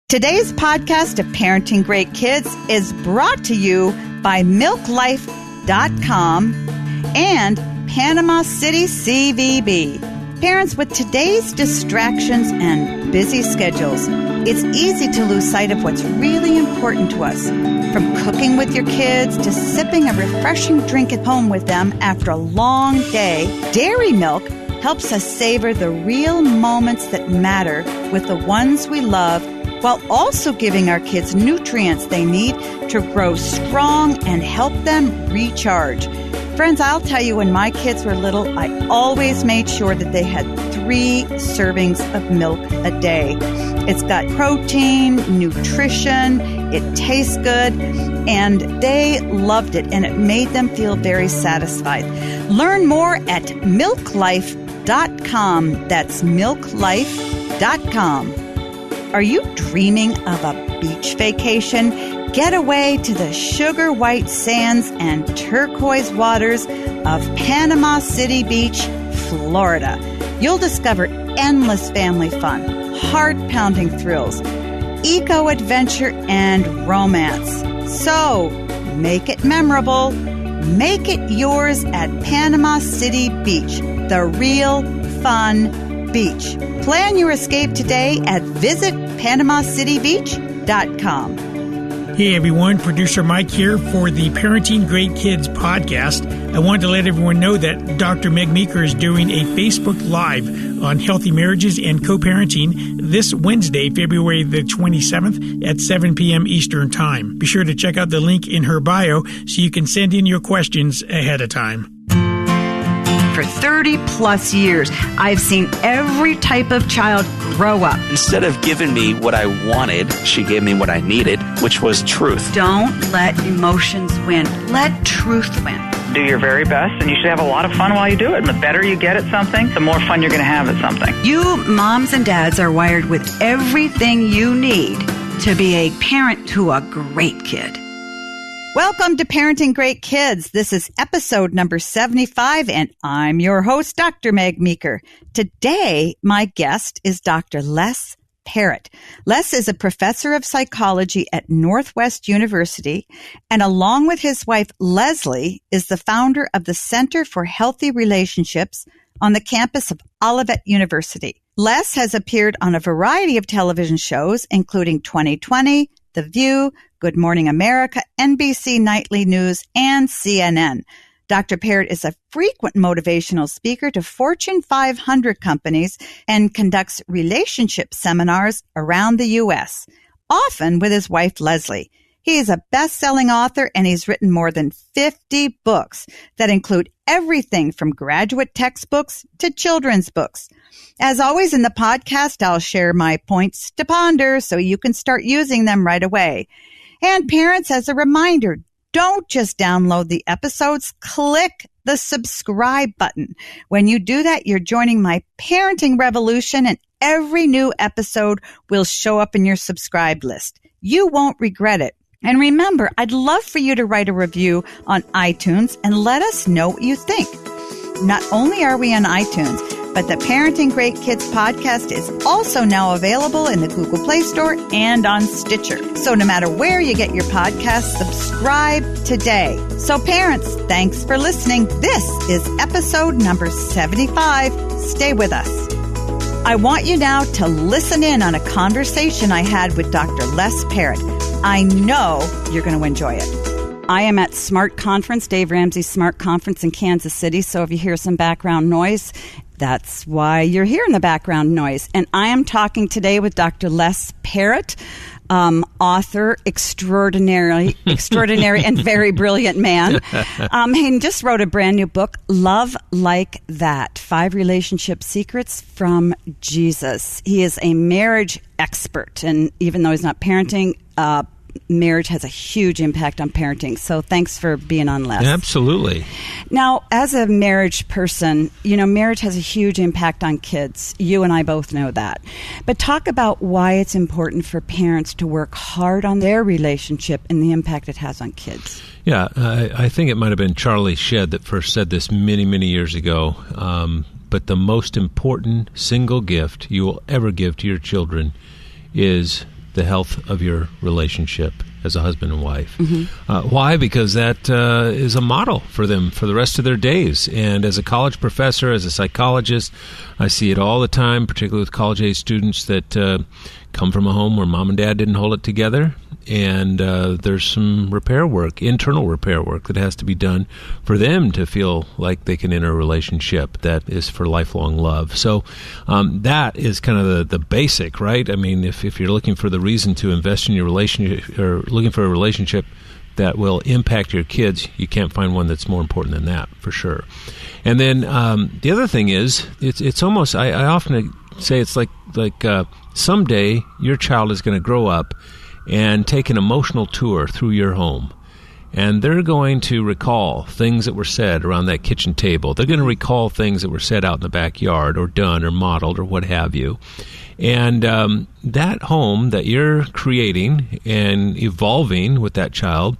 Today's podcast of Parenting Great Kids is brought to you by MilkLife.com and Panama City CVB. Parents, with today's distractions and busy schedules, it's easy to lose sight of what's really important to us. From cooking with your kids to sipping a refreshing drink at home with them after a long day, Dairy Milk helps us savor the real moments that matter with the ones we love, while also giving our kids nutrients they need to grow strong and help them recharge. Friends, I'll tell you, when my kids were little, I always made sure that they had 3 servings of milk a day. It's got protein, nutrition, it tastes good, and they loved it, and it made them feel very satisfied. Learn more at MilkLife.com. That's MilkLife.com. Are you dreaming of a beach vacation? Get away to the sugar white sands and turquoise waters of Panama City Beach, Florida. You'll discover endless family fun, heart-pounding thrills, eco-adventure, and romance. So, make it memorable. Make it yours at Panama City Beach, the real fun beach. Plan your escape today at visitpanamacitybeach.com. Hey everyone, producer Mike here for the Parenting Great Kids podcast. I wanted to let everyone know that Dr. Meg Meeker is doing a Facebook Live on healthy marriages and co-parenting this Wednesday, February the 27th at 7 p.m. Eastern Time. Be sure to check out the link in her bio so you can send in your questions ahead of time. For 30 plus years, I've seen every type of child grow up. Instead of giving me what I wanted, she gave me what I needed, which was truth. Don't let emotions win. Let truth win. Do your very best, and you should have a lot of fun while you do it. And the better you get at something, the more fun you're going to have at something. You moms and dads are wired with everything you need to be a parent to a great kid. Welcome to Parenting Great Kids. This is episode number 75, and I'm your host, Dr. Meg Meeker. Today, my guest is Dr. Les Parrott. Les is a professor of psychology at Northwest University, and along with his wife, Leslie, is the founder of the Center for Healthy Relationships on the campus of Olivet University. Les has appeared on a variety of television shows, including 2020, The View, Good Morning America, NBC Nightly News, and CNN. Dr. Parrott is a frequent motivational speaker to Fortune 500 companies and conducts relationship seminars around the U.S., often with his wife, Leslie. He is a best-selling author, and he's written more than 50 books that include everything from graduate textbooks to children's books. As always in the podcast, I'll share my points to ponder so you can start using them right away. And parents, as a reminder, don't just download the episodes, click the subscribe button. When you do that, you're joining my parenting revolution, and every new episode will show up in your subscribed list. You won't regret it. And remember, I'd love for you to write a review on iTunes and let us know what you think. Not only are we on iTunes, but the Parenting Great Kids podcast is also now available in the Google Play Store and on Stitcher. So no matter where you get your podcasts, subscribe today. So parents, thanks for listening. This is episode number 75. Stay with us. I want you now to listen in on a conversation I had with Dr. Les Parrott. I know you're going to enjoy it. I am at SMART Conference, Dave Ramsey's SMART Conference in Kansas City. So if you hear some background noise, that's why you're hearing the background noise. And I am talking today with Dr. Les Parrott, author, extraordinary and very brilliant man. He just wrote a brand new book, Love Like That, 5 Relationship Secrets from Jesus. He is a marriage expert, and even though he's not parenting, marriage has a huge impact on parenting. So thanks for being on, Les. Absolutely. Now, as a marriage person, you know, marriage has a huge impact on kids. You and I both know that. But talk about why it's important for parents to work hard on their relationship and the impact it has on kids. Yeah, I think it might have been Charlie Shedd that first said this many, many years ago. But the most important single gift you will ever give to your children is the health of your relationship as a husband and wife. Why? Because that is a model for them for the rest of their days. And as a college professor, as a psychologist, I see it all the time, particularly with college-age students that come from a home where mom and dad didn't hold it together. And there's some repair work, internal repair work that has to be done for them to feel like they can enter a relationship that is for lifelong love. So that is kind of the basic, right? I mean, if you're looking for the reason to invest in your relationship or looking for a relationship that will impact your kids, you can't find one that's more important than that, for sure. And then the other thing is, it's almost, I often say it's like someday your child is going to grow up and take an emotional tour through your home. And they're going to recall things that were said around that kitchen table. They're going to recall things that were said out in the backyard or done or modeled or what have you. And that home that you're creating and evolving with that child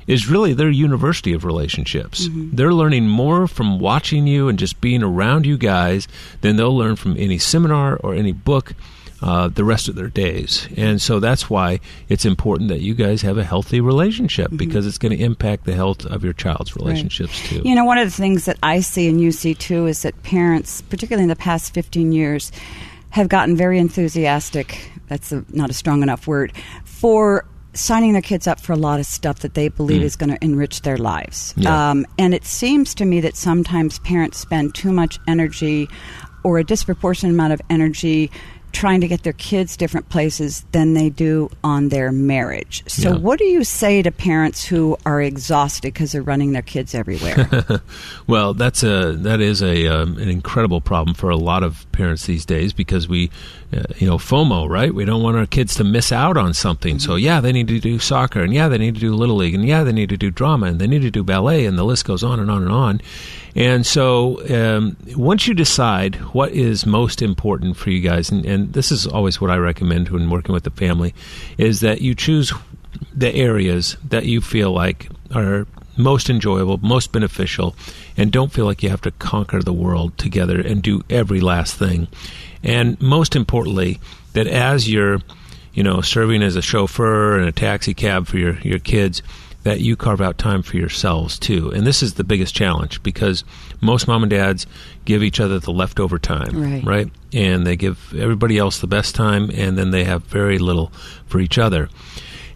is really their university of relationships. They're learning more from watching you and just being around you guys than they'll learn from any seminar or any book the rest of their days. And so that's why it's important that you guys have a healthy relationship, because it's going to impact the health of your child's relationships too. You know, one of the things that I see and you see too is that parents, particularly in the past 15 years, have gotten very enthusiastic, that's not a strong enough word, for signing their kids up for a lot of stuff that they believe is going to enrich their lives. Yeah. And it seems to me that sometimes parents spend too much energy or a disproportionate amount of energy trying to get their kids different places than they do on their marriage. So what do you say to parents who are exhausted because they're running their kids everywhere? Well, that is an incredible problem for a lot of parents these days, because we, FOMO, right? We don't want our kids to miss out on something. So they need to do soccer, and they need to do Little League, and they need to do drama, and they need to do ballet, and the list goes on and on and on. And so once you decide what is most important for you guys, and this is always what I recommend when working with the family, is that you choose the areas that you feel like are most enjoyable, most beneficial, and don't feel like you have to conquer the world together and do every last thing. And most importantly, that as you're, serving as a chauffeur and a taxi cab for your kids, that you carve out time for yourselves too. And this is the biggest challenge, because most mom and dads give each other the leftover time, right? And they give everybody else the best time, and then they have very little for each other.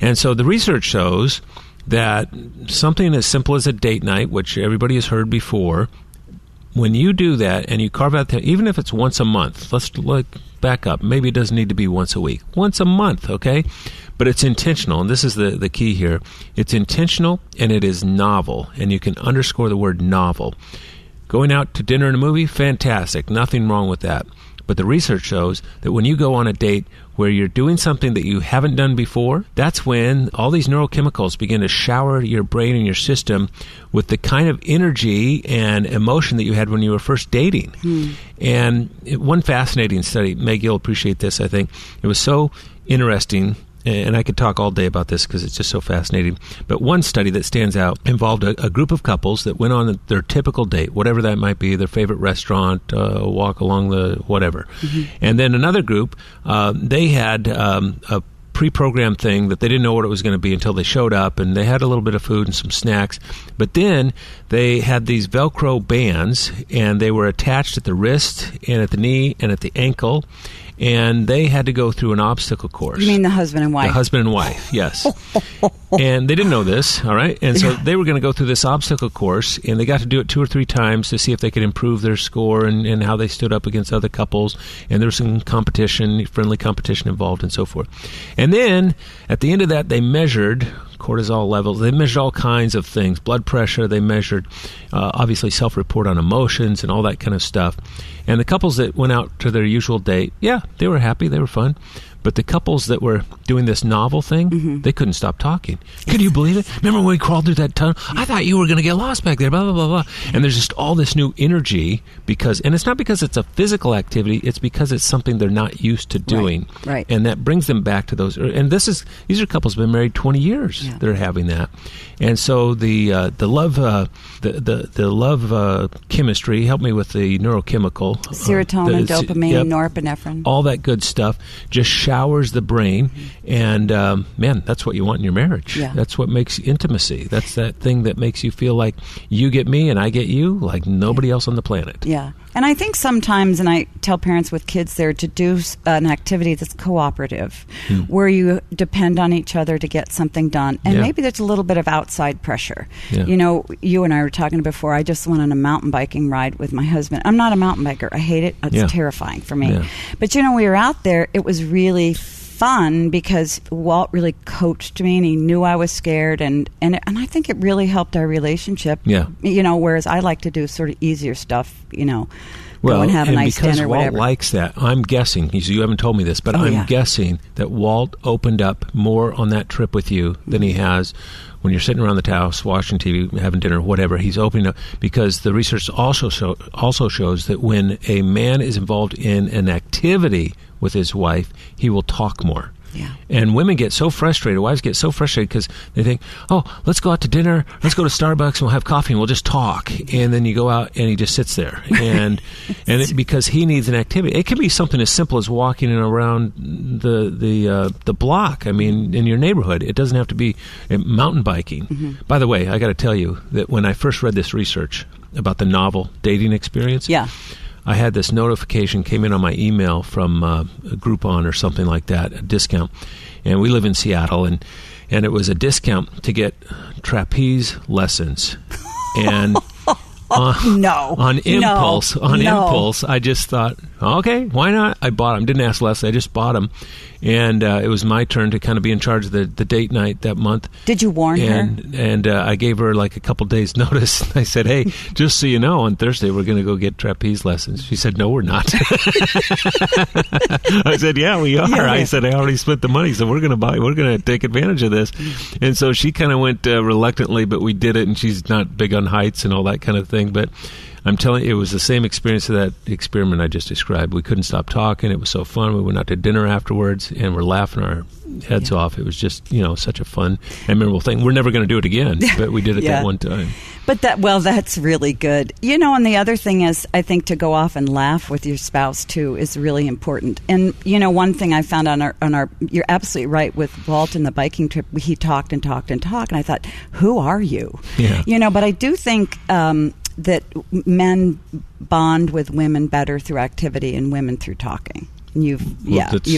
And so the research shows that something as simple as a date night, which everybody has heard before, when you do that and you carve out even if it's once a month, let's back up. Maybe it doesn't need to be once a week. Once a month, okay? But it's intentional, and this is the key here. It's intentional, and it is novel, and you can underscore the word novel. Going out to dinner and a movie, fantastic. Nothing wrong with that. But the research shows that when you go on a date where you're doing something that you haven't done before, that's when all these neurochemicals begin to shower your brain and your system with the kind of energy and emotion that you had when you were first dating. And one fascinating study, Meg, you'll appreciate this, I think. It was so interesting, and I could talk all day about this because it's just so fascinating. But one study that stands out involved a group of couples that went on their typical date, whatever that might be, their favorite restaurant, walk along the whatever. And then another group, they had a pre-programmed thing that they didn't know what it was going to be until they showed up, and they had a little bit of food and some snacks. But then they had these Velcro bands, and they were attached at the wrist and at the knee and at the ankle. And they had to go through an obstacle course. You mean the husband and wife? The husband and wife, yes. And they didn't know this, all right? And so they were going to go through this obstacle course, and they got to do it 2 or 3 times to see if they could improve their score and how they stood up against other couples. And there was some competition, friendly competition involved and so forth. And then at the end of that, they measured cortisol levels. They measured all kinds of things, blood pressure. They measured, obviously, self-report on emotions and all that kind of stuff. And the couples that went out to their usual date, they were happy. They were fun. But the couples that were doing this novel thing, they couldn't stop talking. Could you believe it? Remember when we crawled through that tunnel? I thought you were going to get lost back there, blah, blah, blah, blah. And there's just all this new energy and it's not because it's a physical activity, it's because it's something they're not used to doing. Right. And that brings them back to those. And these are couples who've been married 20 years that are having that. And so the love chemistry, help me with the neurochemical. Serotonin, dopamine, norepinephrine. All that good stuff just showers the brain, and man, that's what you want in your marriage. Yeah. That's what makes intimacy. That's that thing that makes you feel like you get me and I get you, like nobody else on the planet. Yeah. And I think sometimes, and I tell parents with kids there, to do an activity that's cooperative, where you depend on each other to get something done. And maybe there's a little bit of outside pressure. Yeah. You know, you and I were talking before, I just went on a mountain biking ride with my husband. I'm not a mountain biker. I hate it. It's terrifying for me. Yeah. But, you know, we were out there. It was really fun because Walt really coached me, and he knew I was scared, and I think it really helped our relationship. Yeah. You know, whereas I like to do sort of easier stuff, you know, well, go and have a nice because dinner or Walt whatever. likes that, I'm guessing, you haven't told me this, but I'm guessing that Walt opened up more on that trip with you than he has when you're sitting around the house, watching TV, having dinner, whatever. He's opening up, because the research also shows that when a man is involved in an activity with his wife, he will talk more. Yeah. And women get so frustrated, wives get so frustrated because they think, oh, let's go out to dinner, let's go to Starbucks and we'll have coffee and we'll just talk. And then you go out and he just sits there. And because he needs an activity. It can be something as simple as walking around the block, I mean, in your neighborhood. It doesn't have to be mountain biking. Mm-hmm. By the way, I got to tell you that when I first read this research about the novel dating experience, I had this notification came in on my email from a Groupon or something like that, a discount. And we live in Seattle, and it was a discount to get trapeze lessons. And on impulse, I just thought, okay, why not? I bought them. Didn't ask Leslie. I just bought them. And it was my turn to kind of be in charge of the date night that month. Did you warn her? And I gave her like a couple days' notice. I said, hey, just so you know, on Thursday we're going to go get trapeze lessons. She said, no, we're not. I said, yeah, we are. Yeah. I said, I already spent the money, so we're going to take advantage of this. And so she kind of went reluctantly, but we did it, and she's not big on heights and all that kind of thing. But I'm telling you, it was the same experience of that experiment I just described. We couldn't stop talking. It was so fun. We went out to dinner afterwards, and we're laughing our heads off. It was just, such a fun and memorable thing. We're never going to do it again, but we did it that one time. But that's really good. And the other thing is, I think to go off and laugh with your spouse too is really important. And one thing I found on our you're absolutely right with Walt and the biking trip. He talked and talked and talked, and I thought, who are you? Yeah. But I do think that men bond with women better through activity and women through talking. You've talked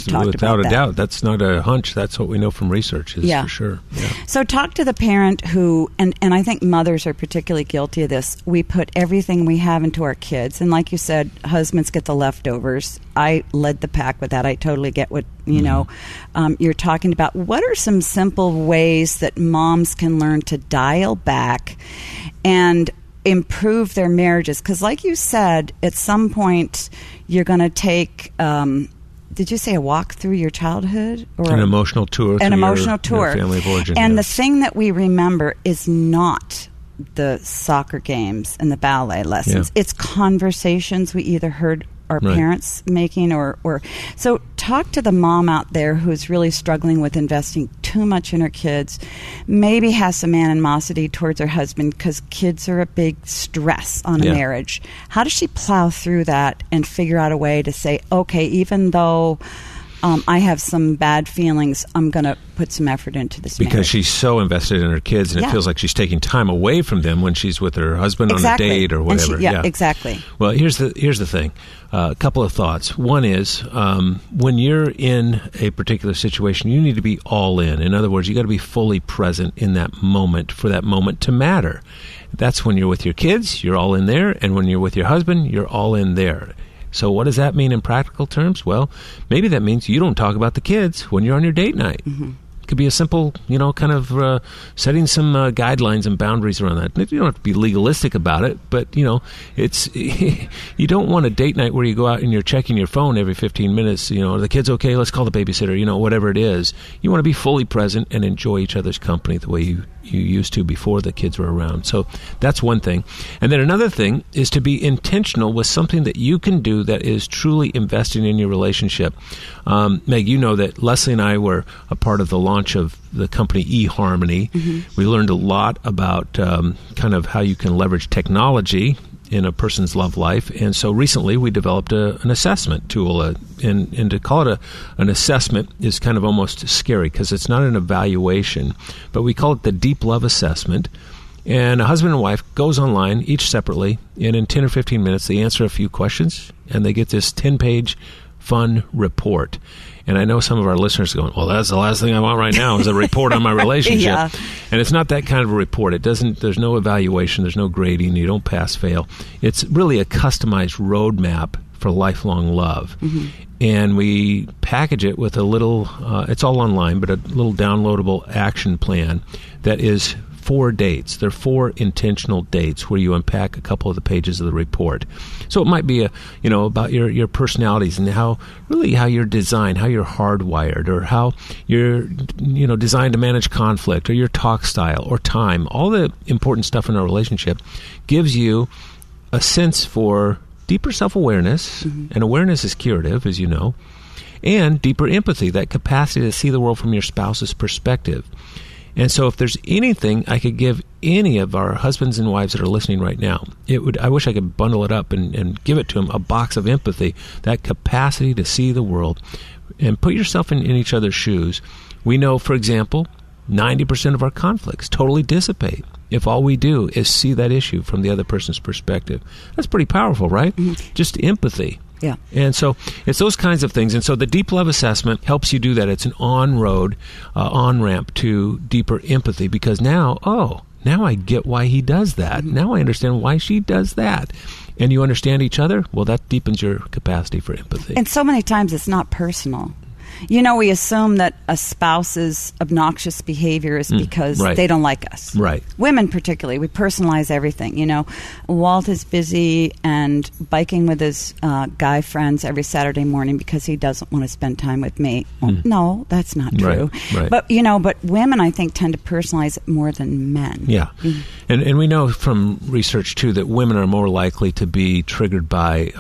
about that. Without a doubt. That's not a hunch. That's what we know from research, is for sure. Yeah. So talk to the parent who, and I think mothers are particularly guilty of this, we put everything we have into our kids. And like you said, husbands get the leftovers. I led the pack with that. I totally get what, you're talking about. What are some simple ways that moms can learn to dial back and improve their marriages? Because like you said, at some point you're going to take did you say a walk through your childhood, or an emotional tour your family of origin? And the thing that we remember is not the soccer games and the ballet lessons. It's conversations we either heard our parents making or so talk to the mom out there who's really struggling with investing too much in her kids, maybe has some animosity towards her husband because kids are a big stress on a marriage. How does she plow through that and figure out a way to say, okay, even though I have some bad feelings, I'm going to put some effort into this marriage. Because she's so invested in her kids, and it feels like she's taking time away from them when she's with her husband on a date or whatever. Exactly. Well, here's the thing. A couple of thoughts. One is when you're in a particular situation, you need to be all in. In other words, you got to be fully present in that moment for that moment to matter. That's when you're with your kids, you're all in there, and when you're with your husband, you're all in there. So what does that mean in practical terms? Well, maybe that means you don't talk about the kids when you're on your date night. Mm-hmm. It could be a simple, kind of setting some guidelines and boundaries around that. You don't have to be legalistic about it, but, it's you don't want a date night where you go out and you're checking your phone every 15 minutes. Are the kids okay? Let's call the babysitter, whatever it is. You want to be fully present and enjoy each other's company the way you used to before the kids were around. So that's one thing. And then another thing is to be intentional with something that you can do that is truly investing in your relationship. Meg, you know that Leslie and I were a part of the launch of the company eHarmony. Mm-hmm. We learned a lot about kind of how you can leverage technology in a person's love life. And so recently we developed an assessment tool. And to call it an assessment is kind of almost scary because it's not an evaluation, but we call it the Deep Love Assessment. And a husband and wife goes online, each separately, and in 10 or 15 minutes they answer a few questions, and they get this 10-page fun report. And I know some of our listeners are going, well, that's the last thing I want right now is a report on my relationship. Yeah. And it's not that kind of a report. There's no evaluation. There's no grading. You don't pass, fail. It's really a customized roadmap for lifelong love. Mm-hmm. And we package it with a little, it's all online, but a little downloadable action plan that is 4 dates. There are 4 intentional dates where you unpack a couple of the pages of the report. So it might be about your personalities and how you're designed, how you're hardwired, or how you're designed to manage conflict, or your talk style, or time. All the important stuff in our relationship gives you a sense for deeper self-awareness, and awareness is curative, as you know, and deeper empathy, that capacity to see the world from your spouse's perspective. And so if there's anything I could give any of our husbands and wives that are listening right now, I wish I could bundle it up and give it to them, a box of empathy, that capacity to see the world and put yourself in each other's shoes. We know, for example, 90% of our conflicts totally dissipate if all we do is see that issue from the other person's perspective. That's pretty powerful, right? Mm-hmm. Just empathy. Yeah. And so it's those kinds of things. And so the Deep Love Assessment helps you do that. It's an on-road, on-ramp to deeper empathy, because now I get why he does that. Mm-hmm. Now I understand why she does that. And you understand each other, well, that deepens your capacity for empathy. And so many times it's not personal. We assume that a spouse's obnoxious behavior is because they don't like us. Right. Women particularly, we personalize everything. Walt is busy and biking with his guy friends every Saturday morning because he doesn't want to spend time with me. Well, no, that's not true. Right. But women, I think, tend to personalize it more than men. Yeah. And we know from research, too, that women are more likely to be triggered by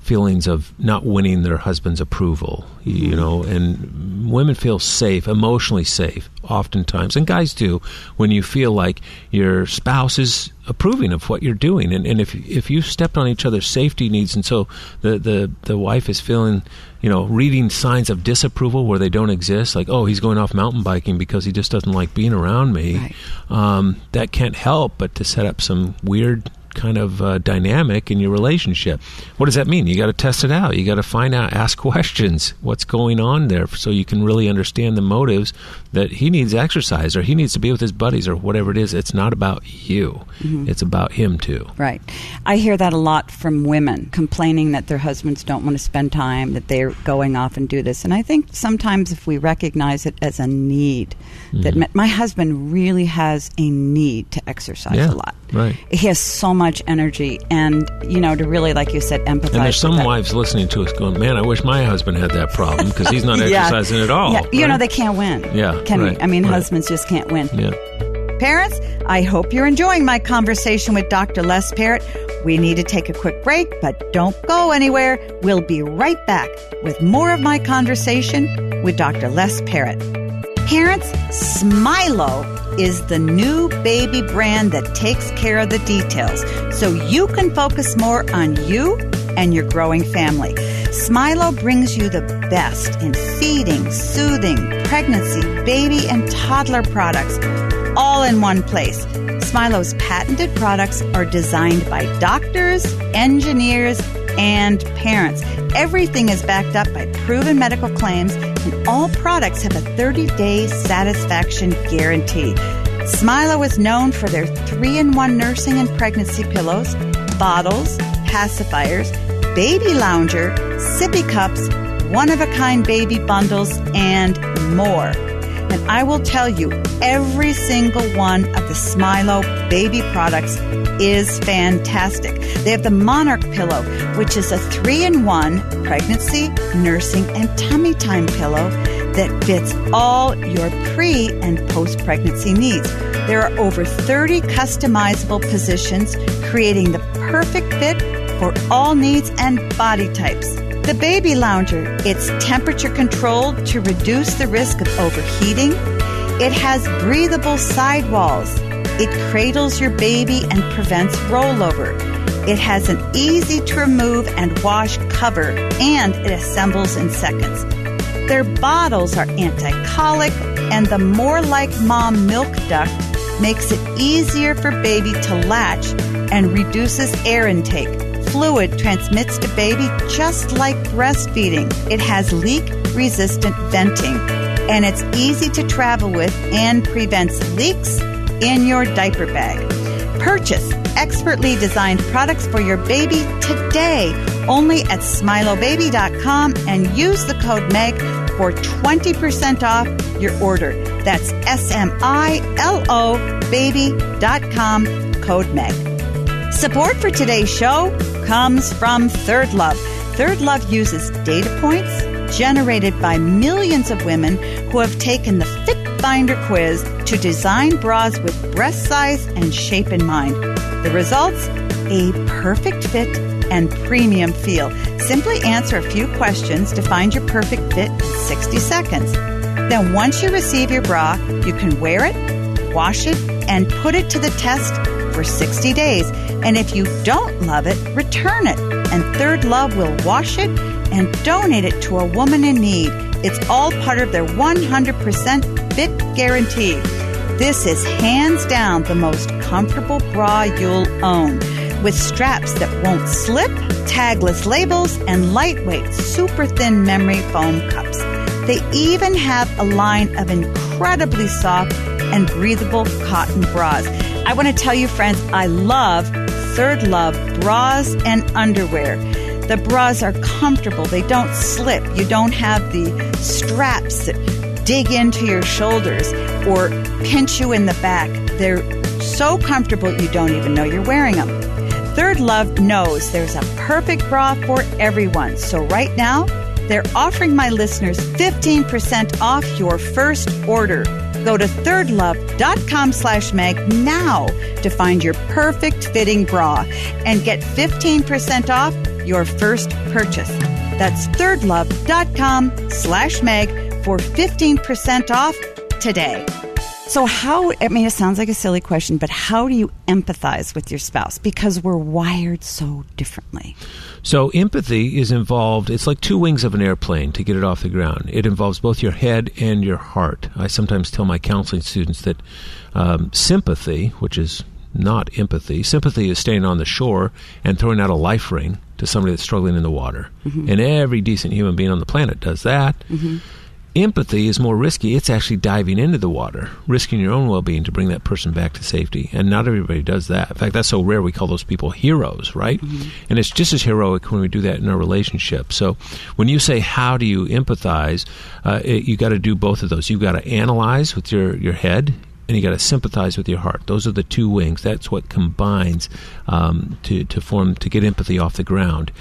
feelings of not winning their husband's approval, and women feel safe, emotionally safe, oftentimes, and guys do, when you feel like your spouse is approving of what you're doing. And if you stepped on each other's safety needs, and so the wife is feeling, reading signs of disapproval where they don't exist, like, oh, he's going off mountain biking because he just doesn't like being around me, that can't help but to set up some weird kind of dynamic in your relationship. What does that mean? You got to test it out. You got to find out, ask questions, what's going on there, so you can really understand the motives that he needs exercise, or he needs to be with his buddies, or whatever it is. It's not about you. Mm-hmm. It's about him too. Right. I hear that a lot from women complaining that their husbands don't want to spend time, that they're going off and do this. And I think sometimes if we recognize it as a need, that my husband really has a need to exercise a lot. Right. He has so much energy, and to really, like you said, empathize. And there's some wives listening to us going, man, I wish my husband had that problem because he's not exercising at all. Yeah. Right? They can't win. Yeah. Can we? I mean, husbands just can't win. Yeah. Parents, I hope you're enjoying my conversation with Dr. Les Parrott. We need to take a quick break, but don't go anywhere. We'll be right back with more of my conversation with Dr. Les Parrott. Parents, Smilo is the new baby brand that takes care of the details so you can focus more on you and your growing family. Smilo brings you the best in feeding, soothing, pregnancy, baby, and toddler products, all in one place. Smilo's patented products are designed by doctors, engineers, and parents. Everything is backed up by proven medical claims, and all products have a 30-day satisfaction guarantee. Smilo is known for their 3-in-1 nursing and pregnancy pillows, bottles, pacifiers, baby lounger, sippy cups, one-of-a-kind baby bundles, and more. And I will tell you, every single one of the Smilo baby products is fantastic. They have the Monarch Pillow, which is a 3-in-1 pregnancy, nursing, and tummy time pillow that fits all your pre- and post-pregnancy needs. There are over 30 customizable positions, creating the perfect fit for all needs and body types. The Baby Lounger, it's temperature controlled to reduce the risk of overheating. It has breathable sidewalls. It cradles your baby and prevents rollover. It has an easy-to-remove and wash cover, and it assembles in seconds. Their bottles are anti-colic, and the More Like Mom milk duct makes it easier for baby to latch and reduces air intake. Fluid transmits to baby just like breastfeeding. It has leak-resistant venting, and it's easy to travel with and prevents leaks in your diaper bag. Purchase expertly designed products for your baby today only at SmiloBaby.com and use the code MEG for 20% off your order. That's SMILO Baby.com, code MEG. Support for today's show comes from Third Love. Third Love uses data points generated by millions of women who have taken the Fit Finder quiz to design bras with breast size and shape in mind. The results? A perfect fit and premium feel. Simply answer a few questions to find your perfect fit in 60 seconds. Then once you receive your bra, you can wear it, wash it, and put it to the test for 60 days. And if you don't love it, return it. And Third Love will wash it and donate it to a woman in need. It's all part of their 100% fit guarantee. This is hands down the most comfortable bra you'll own, with straps that won't slip, tagless labels, and lightweight, super thin memory foam cups. They even have a line of incredibly soft and breathable cotton bras. I want to tell you, friends, I love Third Love bras and underwear. The bras are comfortable. They don't slip. You don't have the straps that dig into your shoulders or pinch you in the back. They're so comfortable you don't even know you're wearing them. Third Love knows there's a perfect bra for everyone. So right now, they're offering my listeners 15% off your first order. Go to thirdlove.com/Meg now to find your perfect fitting bra and get 15% off your first purchase. That's thirdlove.com/Meg for 15% off today. So it sounds like a silly question, but how do you empathize with your spouse? Because we're wired so differently. So empathy is involved. It's like two wings of an airplane to get it off the ground. It involves both your head and your heart. I sometimes tell my counseling students that sympathy, which is not empathy, sympathy is staying on the shore and throwing out a life ring to somebody that's struggling in the water. Mm-hmm. And every decent human being on the planet does that. Mm-hmm. Empathy is more risky. It's actually diving into the water, risking your own well-being to bring that person back to safety. And not everybody does that. In fact, that's so rare we call those people heroes, right? Mm-hmm. And it's just as heroic when we do that in our relationship. So when you say, how do you empathize, you got to do both of those. You've got to analyze with your head, and you got to sympathize with your heart. Those are the two wings. That's what combines to get empathy off the ground.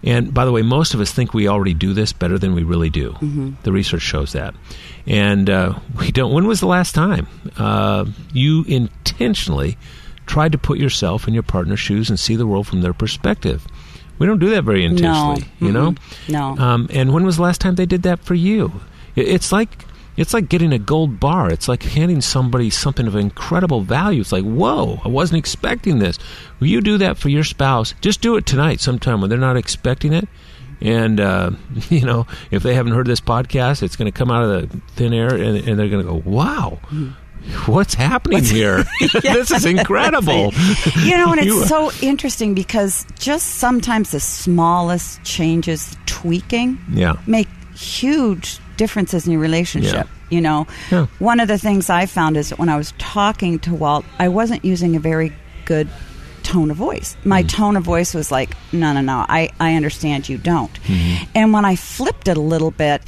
And by the way, most of us think we already do this better than we really do. Mm-hmm. The research shows that. And we don't. When was the last time you intentionally tried to put yourself in your partner's shoes and see the world from their perspective? We don't do that very intentionally, you know? No. And when was the last time they did that for you? It's like getting a gold bar. It's like handing somebody something of incredible value. It's like, whoa, I wasn't expecting this. Will you do that for your spouse? Just do it tonight sometime when they're not expecting it. And, if they haven't heard this podcast, it's going to come out of the thin air and they're going to go, wow, what's happening here? This is incredible. And it's so interesting because just sometimes the smallest changes, tweaking, make huge differences in your relationship. One of the things I found is that when I was talking to Walt, I wasn't using a very good tone of voice. My tone of voice was like, no, I understand you don't. Mm-hmm. And when I flipped it a little bit,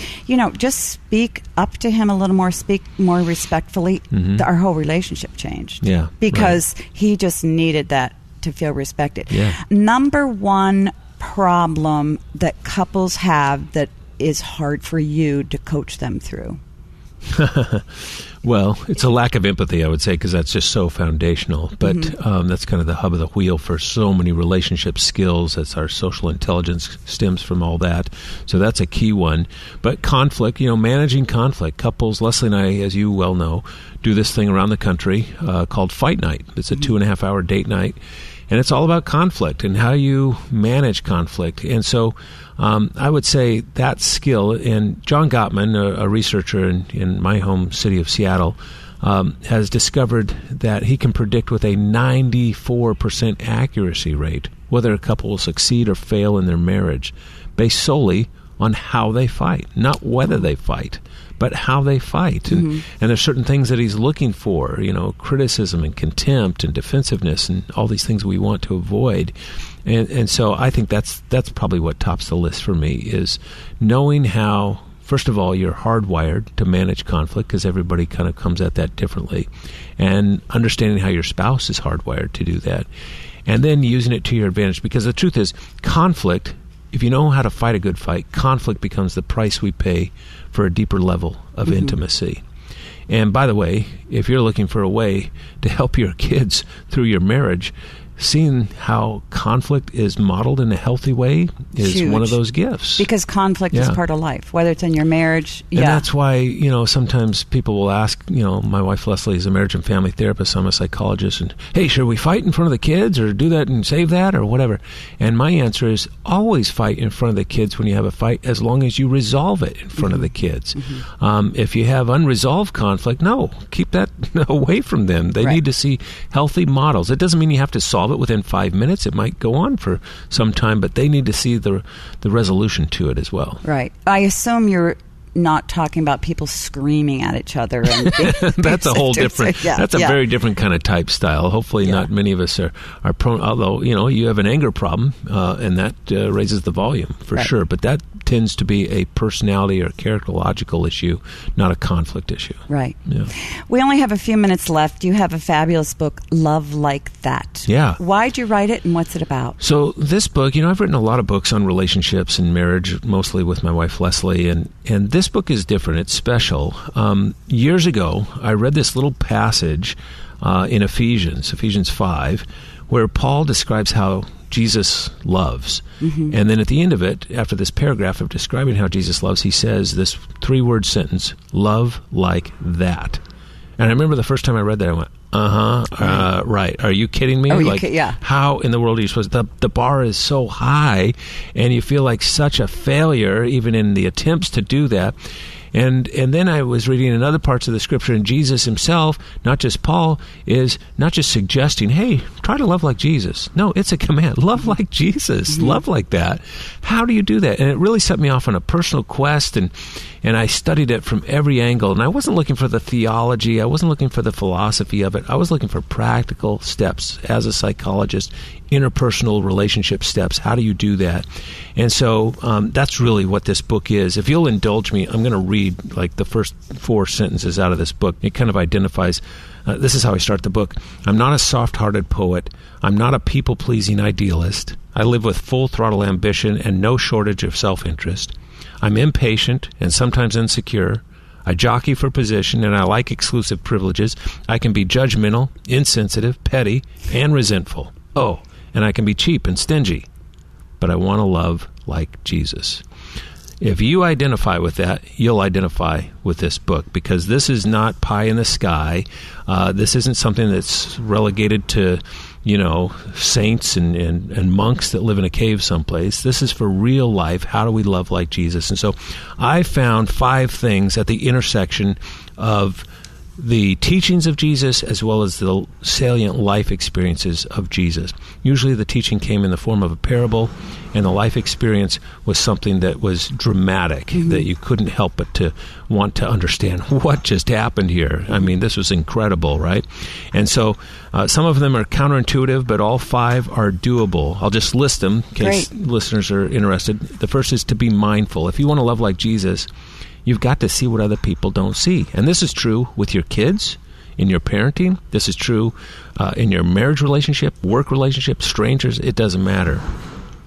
just speak up to him a little more, speak more respectfully, our whole relationship changed. Yeah, because he just needed that to feel respected. Yeah. Number one problem that couples have that is hard for you to coach them through? Well, it's a lack of empathy, I would say, because that's just so foundational. But that's kind of the hub of the wheel for so many relationship skills. That's our social intelligence stems from all that. So that's a key one. But conflict, managing conflict. Couples, Leslie and I, as you well know, do this thing around the country called Fight Night. It's a 2.5-hour date night. And it's all about conflict and how you manage conflict. And so I would say that skill, and John Gottman, a researcher in my home city of Seattle, has discovered that he can predict with a 94% accuracy rate whether a couple will succeed or fail in their marriage based solely on how they fight, not whether they fight, but how they fight. And there's certain things that he's looking for, criticism and contempt and defensiveness and all these things we want to avoid. And so I think that's probably what tops the list for me, is knowing how, first of all, you're hardwired to manage conflict, because everybody kind of comes at that differently, and understanding how your spouse is hardwired to do that, and then using it to your advantage. Because the truth is, conflict, if you know how to fight a good fight, conflict becomes the price we pay for a deeper level of intimacy. And by the way, if you're looking for a way to help your kids through your marriage, seeing how conflict is modeled in a healthy way is huge. One of those gifts. Because conflict is part of life, whether it's in your marriage. And that's why, sometimes people will ask, my wife Leslie is a marriage and family therapist, I'm a psychologist, and, hey, should we fight in front of the kids or do that and save that or whatever? And my answer is always fight in front of the kids when you have a fight, as long as you resolve it in front of the kids. If you have unresolved conflict, no, keep that away from them. They need to see healthy models. It doesn't mean you have to solve it within 5 minutes. It might go on for some time, but they need to see the resolution to it as well. Right. I assume you're not talking about people screaming at each other. And that's a whole different, that's a very different kind of type style. Hopefully not many of us are prone, although, you have an anger problem, and that raises the volume for sure. But that tends to be a personality or characterological issue, not a conflict issue. Right. Yeah. We only have a few minutes left. You have a fabulous book, Love Like That. Yeah. Why'd you write it, and what's it about? So this book, I've written a lot of books on relationships and marriage, mostly with my wife Leslie, and this book is different. It's special. Years ago, I read this little passage in Ephesians 5, where Paul describes how Jesus loves. And then at the end of it, after this paragraph of describing how Jesus loves, he says this 3-word sentence, love like that. And I remember the first time I read that, I went, right. Are you kidding me? How in the world are you supposed to? The bar is so high, and you feel like such a failure, even in the attempts to do that. And then I was reading in other parts of the scripture, and Jesus himself, not just Paul, is not just suggesting, hey, try to love like Jesus. No, it's a command. Love like Jesus. Love like that. How do you do that? And it really set me off on a personal quest, and I studied it from every angle. And I wasn't looking for the theology. I wasn't looking for the philosophy of it. I was looking for practical steps as a psychologist, interpersonal relationship steps. How do you do that? And so that's really what this book is. If you'll indulge me, I'm going to read like the first 4 sentences out of this book. It kind of identifies, this is how I start the book. I'm not a soft-hearted poet. I'm not a people-pleasing idealist. I live with full-throttle ambition and no shortage of self-interest. I'm impatient and sometimes insecure. I jockey for position, and I like exclusive privileges. I can be judgmental, insensitive, petty, and resentful. Oh, and I can be cheap and stingy. But I want to love like Jesus. If you identify with that, you'll identify with this book, because this is not pie in the sky. This isn't something that's relegated to, saints and monks that live in a cave someplace. This is for real life. How do we love like Jesus? And so I found 5 things at the intersection of the teachings of Jesus as well as the salient life experiences of Jesus. Usually the teaching came in the form of a parable, and the life experience was something that was dramatic, that you couldn't help but to want to understand what just happened here. I mean, this was incredible, right? And so some of them are counterintuitive, but all 5 are doable. I'll just list them in case listeners are interested. The first is to be mindful. If you want to love like Jesus, you've got to see what other people don't see. And this is true with your kids, in your parenting. This is true in your marriage relationship, work relationship, strangers. It doesn't matter.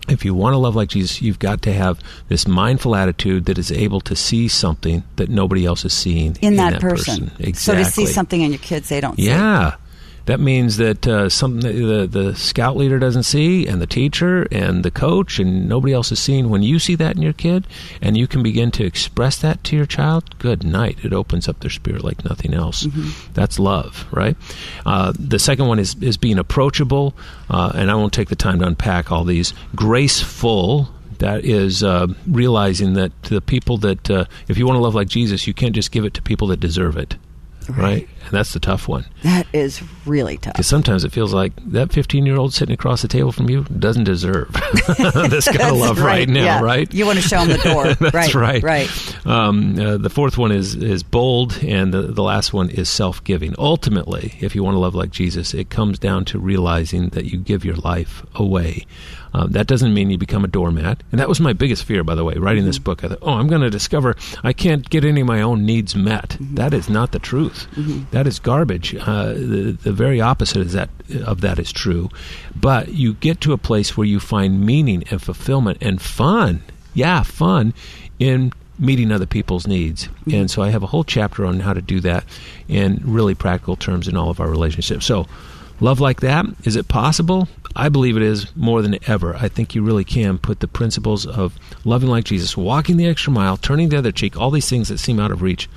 If you want to love like Jesus, you've got to have this mindful attitude that is able to see something that nobody else is seeing in that person. Exactly. So to see something in your kids they don't see. Yeah. That means that something the scout leader doesn't see, and the teacher and the coach and nobody else is seeing. When you see that in your kid and you can begin to express that to your child, good night. It opens up their spirit like nothing else. That's love, right? The second one is being approachable, and I won't take the time to unpack all these. Graceful. That is realizing that the people that, if you want to love like Jesus, you can't just give it to people that deserve it, right? And that's the tough one. That is really tough. Because sometimes it feels like that 15-year-old sitting across the table from you doesn't deserve this kind of love right now, right? You want to show them the door. That's right. Right. The fourth one is bold, and the last one is self-giving. Ultimately, if you want to love like Jesus, it comes down to realizing that you give your life away. That doesn't mean you become a doormat. And that was my biggest fear, by the way, writing this book. I thought, I'm going to discover I can't get any of my own needs met. That is not the truth. That is garbage. The very opposite of that is true. But you get to a place where you find meaning and fulfillment and fun. Yeah, fun in meeting other people's needs. And so I have a whole chapter on how to do that in really practical terms in all of our relationships. So love like that, is it possible? I believe it is more than ever. I think you really can put the principles of loving like Jesus, walking the extra mile, turning the other cheek, all these things that seem out of reach,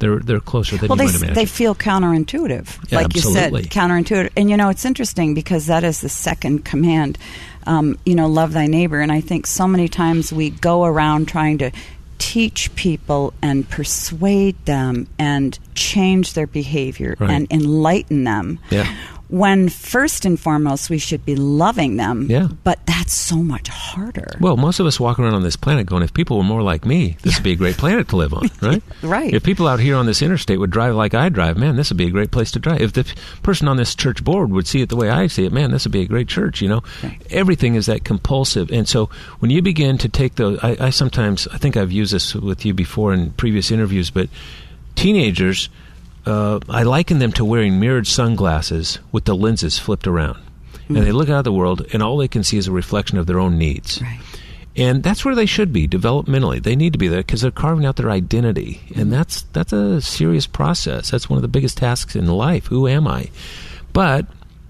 they're closer than you might imagine. They feel counterintuitive. Yeah, like absolutely. You said, counterintuitive. And, it's interesting because that is the second command, love thy neighbor. And I think so many times we go around trying to teach people and persuade them and change their behavior and enlighten them. Yeah. When first and foremost we should be loving them, Yeah. but that's so much harder. Well, most of us walk around on this planet going, if people were more like me, this would be a great planet to live on, right? Right. If people out here on this interstate would drive like I drive, man, this would be a great place to drive. If the person on this church board would see it the way I see it, man, this would be a great church, Right. Everything is that compulsive. And so when you begin to take those, I think I've used this with you before in previous interviews, but teenagers, I liken them to wearing mirrored sunglasses with the lenses flipped around. And they look out at the world, and all they can see is a reflection of their own needs. Right. And that's where they should be, developmentally. They need to be there because they're carving out their identity. And that's a serious process. That's one of the biggest tasks in life. Who am I? But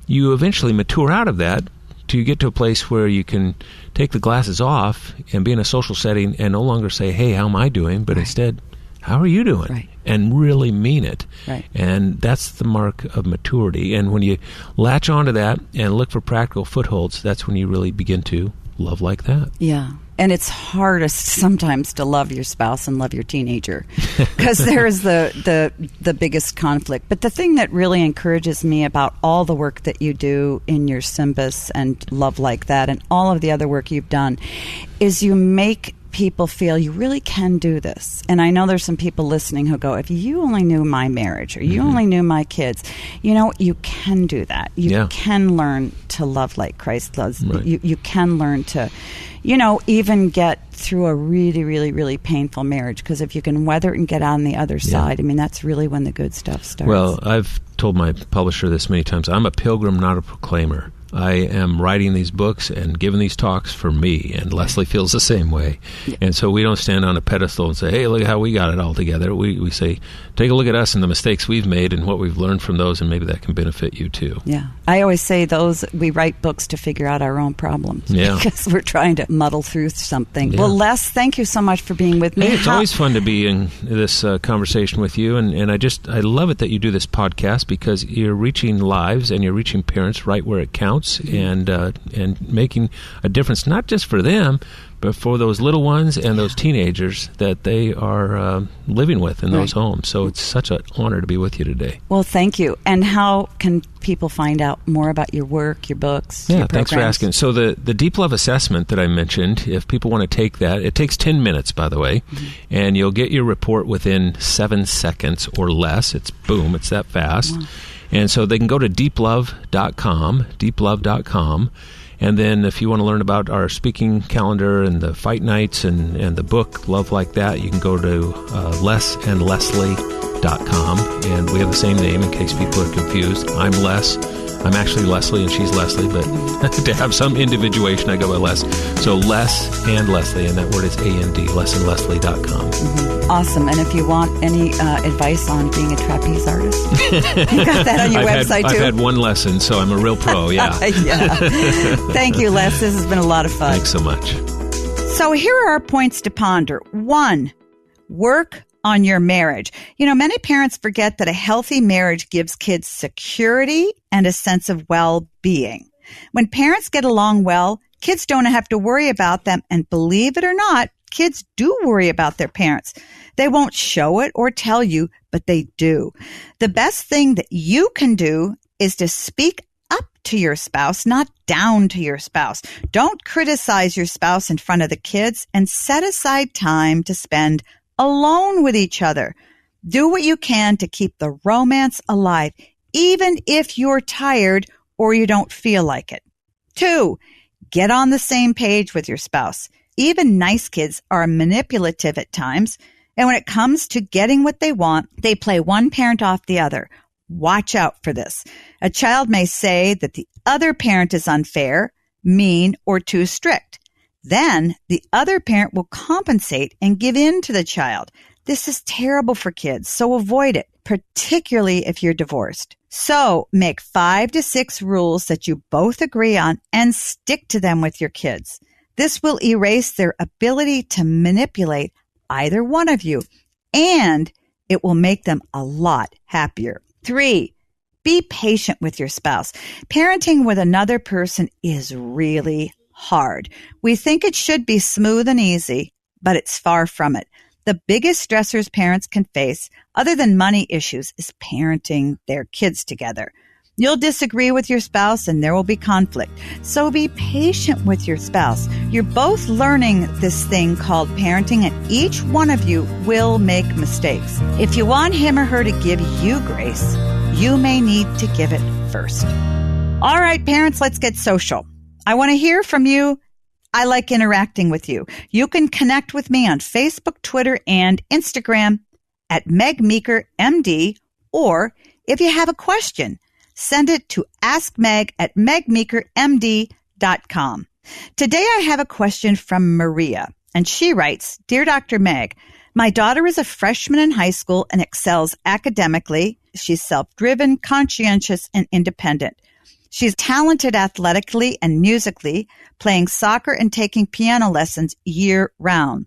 you eventually mature out of that to get to a place where you can take the glasses off and be in a social setting and no longer say, hey, how am I doing? But instead, how are you doing? Right. And really mean it. Right. And that's the mark of maturity. And when you latch onto that and look for practical footholds, that's when you really begin to love like that. Yeah. And it's hardest sometimes to love your spouse and love your teenager because there is the biggest conflict. But the thing that really encourages me about all the work that you do in your Symbis and Love Like That and all of the other work you've done is you make people feel you really can do this. And I know there's some people listening who go, if you only knew my marriage or you only knew my kids, you can do that. You can learn to love like Christ loves. Right. You can learn to, even get through a really, really, really painful marriage. Because if you can weather it and get on the other side, that's really when the good stuff starts. Well, I've told my publisher this many times. I'm a pilgrim, not a proclaimer. I am writing these books and giving these talks for me, and Leslie feels the same way. Yeah. And so we don't stand on a pedestal and say, hey, look how we got it all together. We say, take a look at us and the mistakes we've made and what we've learned from those, and maybe that can benefit you too. Yeah. I always say we write books to figure out our own problems because we're trying to muddle through something. Yeah. Well, Les, thank you so much for being with me. Hey, it's always fun to be in this conversation with you, and I love it that you do this podcast because you're reaching lives and you're reaching parents right where it counts. And making a difference, not just for them, but for those little ones and those teenagers that they are living with in those homes. So it's such an honor to be with you today. Well, thank you. And how can people find out more about your work, your books, your programs? Thanks for asking. So the Deep Love Assessment that I mentioned, if people want to take that, it takes 10 minutes, by the way, and you'll get your report within 7 seconds or less. It's boom, it's that fast. Wow. And so they can go to deeplove.com, and then if you want to learn about our speaking calendar and the fight nights and the book, Love Like That, you can go to lesandleslie.com, and we have the same name in case people are confused. I'm Les. I'm actually Leslie and she's Leslie, but to have some individuation, I go by Les. So Les and Leslie, and that word is A-N-D, lesandleslie.com. Awesome. And if you want any advice on being a trapeze artist, you got that on your website too? I've had one lesson, so I'm a real pro, yeah. Yeah. Thank you, Les. This has been a lot of fun. Thanks so much. So here are our points to ponder. 1, work on your marriage. Many parents forget that a healthy marriage gives kids security and a sense of well-being. When parents get along well, kids don't have to worry about them. And believe it or not, kids do worry about their parents. They won't show it or tell you, but they do. The best thing that you can do is to speak up to your spouse, not down to your spouse. Don't criticize your spouse in front of the kids, and set aside time to spend alone with each other. Do what you can to keep the romance alive, even if you're tired or you don't feel like it. 2, get on the same page with your spouse. Even nice kids are manipulative at times, and when it comes to getting what they want, they play one parent off the other. Watch out for this. A child may say that the other parent is unfair, mean, or too strict. Then the other parent will compensate and give in to the child. This is terrible for kids, so avoid it, particularly if you're divorced. So make 5 to 6 rules that you both agree on and stick to them with your kids. This will erase their ability to manipulate either one of you, and it will make them a lot happier. 3, be patient with your spouse. Parenting with another person is really hard. We think it should be smooth and easy, but it's far from it. The biggest stressors parents can face, other than money issues, is parenting their kids together. You'll disagree with your spouse and there will be conflict. So be patient with your spouse. You're both learning this thing called parenting, and each one of you will make mistakes. If you want him or her to give you grace, you may need to give it first. All right, parents, let's get social. I want to hear from you. I like interacting with you. You can connect with me on Facebook, Twitter, and Instagram at Meg Meeker, MD, or if you have a question, send it to askmeg@megmeekermd.com. Today I have a question from Maria, and she writes, Dear Dr. Meg, my daughter is a freshman in high school and excels academically. She's self-driven, conscientious, and independent. She's talented athletically and musically, playing soccer and taking piano lessons year-round.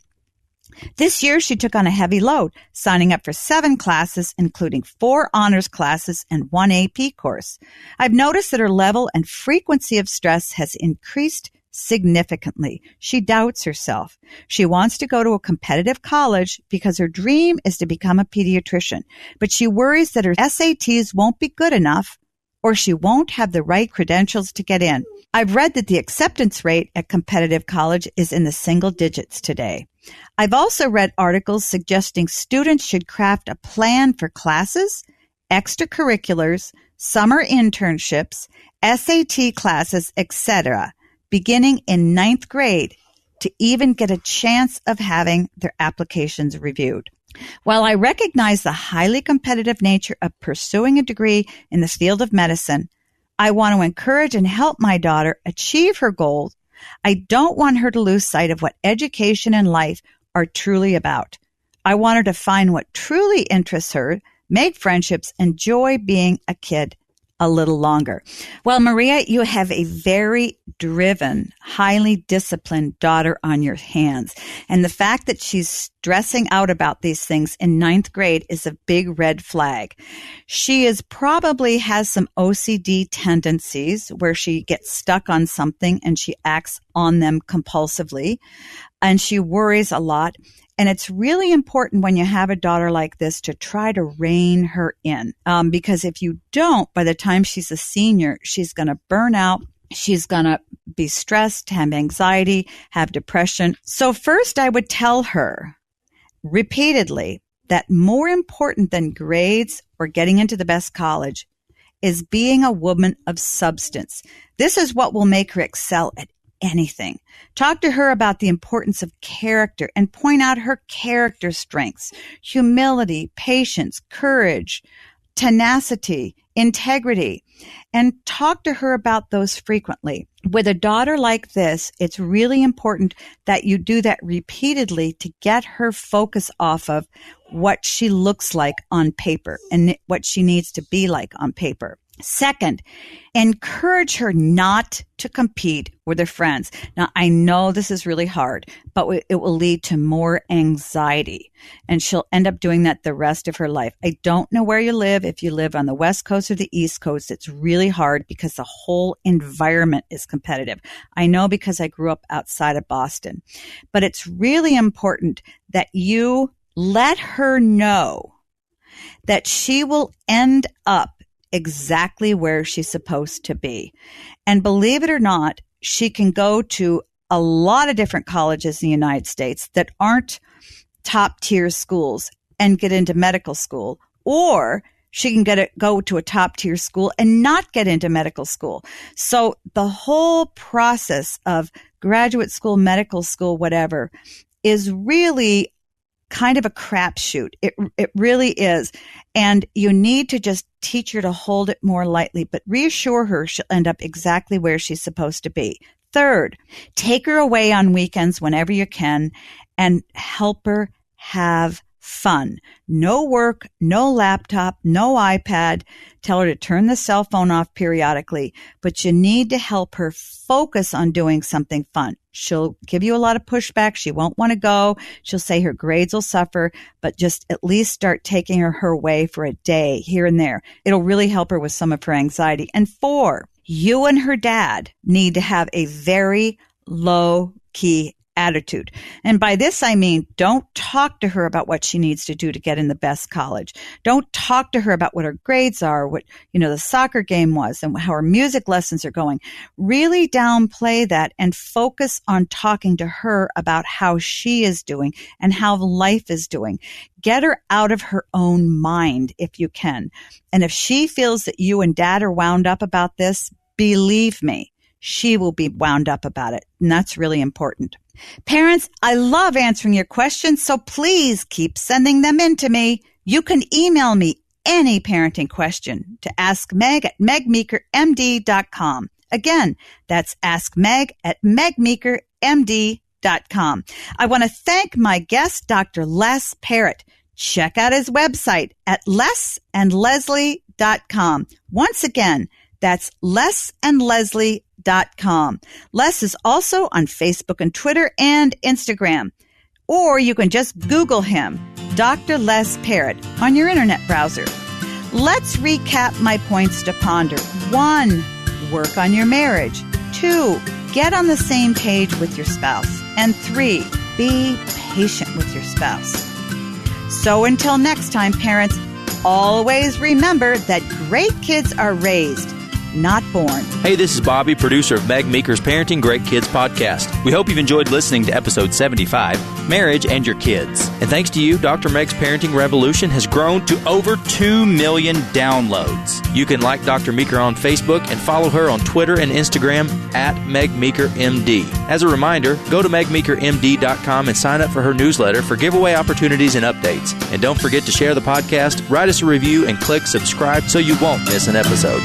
This year, she took on a heavy load, signing up for 7 classes, including 4 honors classes and 1 AP course. I've noticed that her level and frequency of stress has increased significantly. She doubts herself. She wants to go to a competitive college because her dream is to become a pediatrician, but she worries that her SATs won't be good enough or she won't have the right credentials to get in. I've read that the acceptance rate at competitive college is in the single digits today. I've also read articles suggesting students should craft a plan for classes, extracurriculars, summer internships, SAT classes, etc., beginning in 9th grade to even get a chance of having their applications reviewed. While I recognize the highly competitive nature of pursuing a degree in the field of medicine, I want to encourage and help my daughter achieve her goals. I don't want her to lose sight of what education and life are truly about. I want her to find what truly interests her, make friendships, enjoy being a kid a little longer. Well, Maria, you have a very driven, highly disciplined daughter on your hands. And the fact that she's stressing out about these things in 9th grade is a big red flag. She probably has some OCD tendencies where she gets stuck on something and she acts on them compulsively. And she worries a lot. And it's really important when you have a daughter like this to try to rein her in. Because if you don't, by the time she's a senior, she's going to burn out. She's going to be stressed, have anxiety, have depression. So first, I would tell her repeatedly that more important than grades or getting into the best college is being a woman of substance. This is what will make her excel at anything. Talk to her about the importance of character and point out her character strengths: humility, patience, courage, tenacity, integrity, and talk to her about those frequently. With a daughter like this, it's really important that you do that repeatedly to get her focus off of what she looks like on paper and what she needs to be like on paper. Second, encourage her not to compete with her friends. Now, I know this is really hard, but it will lead to more anxiety, and she'll end up doing that the rest of her life. I don't know where you live. If you live on the West Coast or the East Coast, it's really hard because the whole environment is competitive. I know because I grew up outside of Boston, but it's really important that you let her know that she will end up exactly where she's supposed to be. And believe it or not, she can go to a lot of different colleges in the United States that aren't top tier schools and get into medical school, or she can go to a top tier school and not get into medical school. So the whole process of graduate school, medical school, whatever, is really kind of a crapshoot. It really is. And you need to just teach her to hold it more lightly, but reassure her she'll end up exactly where she's supposed to be. Third, take her away on weekends whenever you can and help her have fun. No work, no laptop, no iPad. Tell her to turn the cell phone off periodically, but you need to help her focus on doing something fun. She'll give you a lot of pushback. She won't want to go. She'll say her grades will suffer, but just at least start taking her way for a day here and there. It'll really help her with some of her anxiety. And 4, you and her dad need to have a very low-key attitude. And by this, I mean, don't talk to her about what she needs to do to get in the best college. Don't talk to her about what her grades are, what, the soccer game was and how her music lessons are going. Really downplay that and focus on talking to her about how she is doing and how life is doing. Get her out of her own mind if you can. And if she feels that you and dad are wound up about this, believe me, she will be wound up about it. And that's really important. Parents, I love answering your questions, so please keep sending them in to me. You can email me any parenting question to askmeg@megmeekermd.com. Again, that's askmeg@megmeekermd.com. I want to thank my guest, Dr. Les Parrott. Check out his website at lesandleslie.com. Once again, that's lesandleslie.com. Les is also on Facebook and Twitter and Instagram. Or you can just Google him, Dr. Les Parrott, on your internet browser. Let's recap my points to ponder. 1, work on your marriage. 2, get on the same page with your spouse. And 3, be patient with your spouse. So until next time, parents, always remember that great kids are raised, not born. Hey, this is Bobby, producer of Meg Meeker's Parenting Great Kids podcast. We hope you've enjoyed listening to episode 75, Marriage and Your Kids. And thanks to you, Dr. Meg's Parenting Revolution has grown to over 2 million downloads. You can like Dr. Meeker on Facebook and follow her on Twitter and Instagram at MegMeekerMD. As a reminder, go to MegMeekerMD.com and sign up for her newsletter for giveaway opportunities and updates. And don't forget to share the podcast, write us a review, and click subscribe so you won't miss an episode.